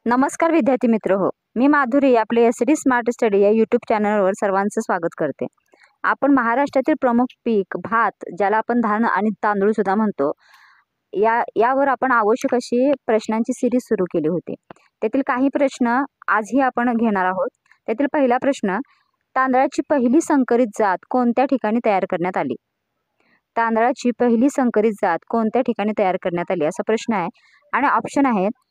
नमस्कार विद्यार्थी मित्र हो, मी माधुरी आपले एसडी स्मार्ट स्टडी या यूट्यूब चॅनलवर सर्वांचं स्वागत करते। आपण महाराष्ट्रातील प्रमुख पीक भात, ज्याला आपण धान आणि तांदूळ सुद्धा म्हणतो, यावर आपण आवश्यक अशी प्रश्नांची सिरीज सुरू केली होती। त्यातील काही प्रश्न आजही आपण घेणार आहोत। त्यातील पहिला प्रश्न, तांदळाची पहिली संकरित जात कोणत्या ठिकाणी तयार करण्यात आली? तांदळाची पहिली संकरित जात कोणत्या ठिकाणी तयार करण्यात आली असा प्रश्न आहे आणि ऑप्शन आहेत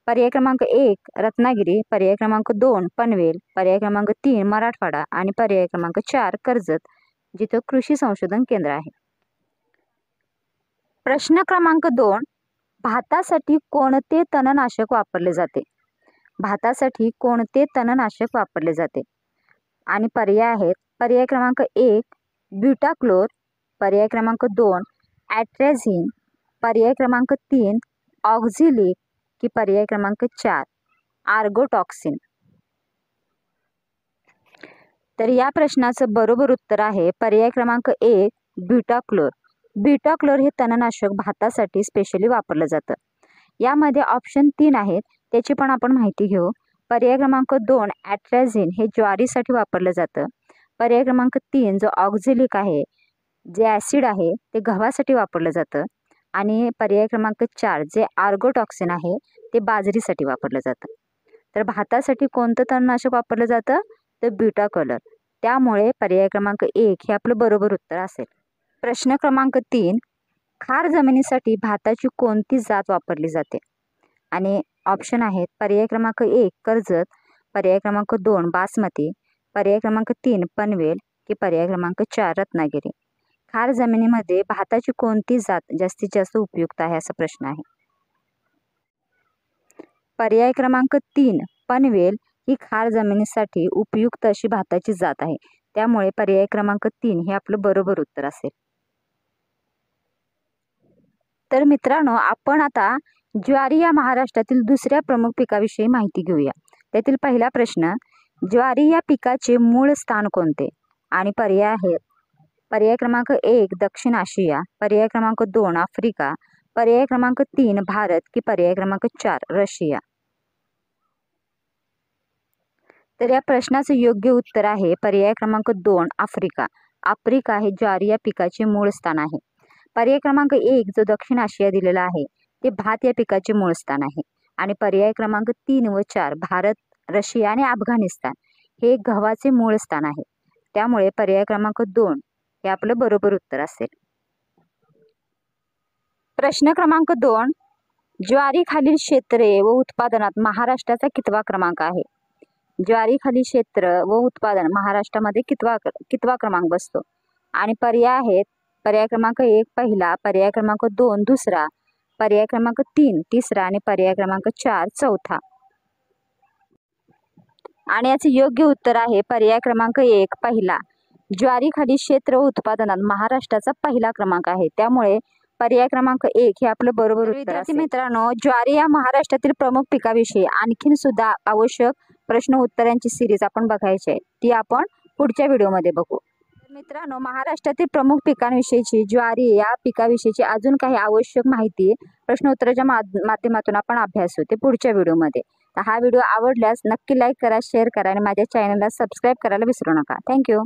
पर्याय क्रमांक 1 रत्नागिरी, पर्याय क्रमांक 2 पनवेल, पर्याय क्रमांक 3 मराठवाडा आणि पर्याय क्रमांक 4 कर्जत, जिथे कृषी संशोधन केंद्र आहे। प्रश्न क्रमांक 2, भातासाठी कोणते तणनाशक वापरले जाते? भातासाठी कोणते तणनाशक वापरले जाते? आणि पर्याय आहेत पर्याय क्रमांक 1 ब्युटाक्लोर, पर्याय क्रमांक 2 ॲट्रॅझिन, पर्याय क्रमांक 3 ऑक्झिलिक की पर्याय क्रमांक 4 आर्गोटॉक्सिन। तर या प्रश्नाचं बरोबर उत्तर आहे पर्याय क्रमांक 1 ब्युटाक्लोर। ब्युटाक्लोर हे तणनाशक भातासाठी स्पेशली वापरलं जातं। यामध्ये ऑप्शन 3 आहेत, त्याची पण आपण माहिती घेऊ। पर्याय क्रमांक 2 ॲट्रॅझिन हे ज्वारीसाठी वापरलं जातं। पर्याय क्रमांक 3 जो ऑक्झिलिक आहे, जे ॲसिड आहे, ते गव्हासाठी वापरलं जातं। आणि पर्याय क्रमांक 4 जे आर्गोटॉक्सिन आहे, ते बाजरीसाठी वापरलं जातं। तर भातासाठी कोणतं तणनाशक वापरलं जातं? तर ब्युटाक्लोर। त्यामुळे पर्याय क्रमांक 1 हे आपलं बरोबर उत्तर असेल। प्रश्न क्रमांक 3, खार जमिनीसाठी भाताची कोणती जात वापरली जाते? आणि ऑप्शन आहेत पर्याय क्रमांक 1 कर्जत, पर्याय क्रमांक 2 बासमती, पर्याय क्रमांक 3 पनवेल की पर्याय क्रमांक 4 रत्नागिरी। खार जमिनीमध्ये भाताची कोणती जात जास्तीत जास्त उपयुक्त आहे असा प्रश्न आहे। पर्याय क्रमांक 3 पनवेल ही खार जमिनीसाठी उपयुक्त अशी भाताची जात आहे। त्यामुळे पर्याय क्रमांक 3 हे आपलं बरोबर उत्तर असेल। तर मित्रांनो, आपण आता ज्वारी या महाराष्ट्रातील दुसऱ्या प्रमुख पिकाविषयी माहिती घेऊया। त्यातील पहिला प्रश्न, ज्वारी या पिकाचे मूळ स्थान कोणते? आणि पर्याय आहेत पर्याय क्रमांक 1 दक्षिण आशिया, पर्याय क्रमांक 2 आफ्रिका, पर्याय क्रमांक 3 भारत की पर्याय क्रमांक 4 रशिया। तर या प्रश्नाचं योग्य उत्तर आहे पर्याय क्रमांक 2 आफ्रिका। आफ्रिका हे ज्वारी या पिकाचे मूळ स्थान आहे। पर्याय क्रमांक 1 जो दक्षिण आशिया दिलेला आहे, ते भात या पिकाचे मूळ स्थान आहे। आणि पर्याय क्रमांक 3 व 4 भारत, रशिया आणि अफगाणिस्तान हे गव्हाचे मूळ स्थान आहे। त्यामुळे पर्याय क्रमांक 2 हे आपलं बरोबर उत्तर असेल। प्रश्न क्रमांक 2, ज्वारी खालील क्षेत्रे व उत्पादनात महाराष्ट्राचा कितवा क्रमांक आहे? ज्वारी खालील क्षेत्र व उत्पादन महाराष्ट्रामध्ये कितवा क्रमांक बसतो? आणि पर्याय आहेत पर्याय क्रमांक 1 पहिला, पर्याय क्रमांक 2 दुसरा, पर्याय क्रमांक 3 तिसरा आणि पर्याय क्रमांक 4 चौथा। आणि याचे योग्य उत्तर आहे पर्याय क्रमांक 1 पहिला। ज्वारी खालील क्षेत्र व उत्पादनात महाराष्ट्राचा पहिला क्रमांक आहे। त्यामुळे पर्याय क्रमांक 1 हे आपलं बरोबर उत्तर असेल। मित्रांनो, ज्वारी या महाराष्ट्रातील प्रमुख पिकाविषयी आणखीन सुद्धा आवश्यक प्रश्न उत्तरांची सिरीज आपण बघायची आहे, ती आपण पुढच्या व्हिडिओमध्ये बघू। मित्रांनो, महाराष्ट्रातील प्रमुख पिकांविषयीची ज्वारी या पिकाविषयीची अजून काही आवश्यक माहिती प्रश्न उत्तराच्या माध्यमातून आपण अभ्यासू, ते पुढच्या व्हिडिओमध्ये। तर हा व्हिडिओ आवडल्यास नक्की लाईक करा, शेअर करा आणि माझ्या चॅनलला सबस्क्राईब करायला विसरू नका। थँक्यू।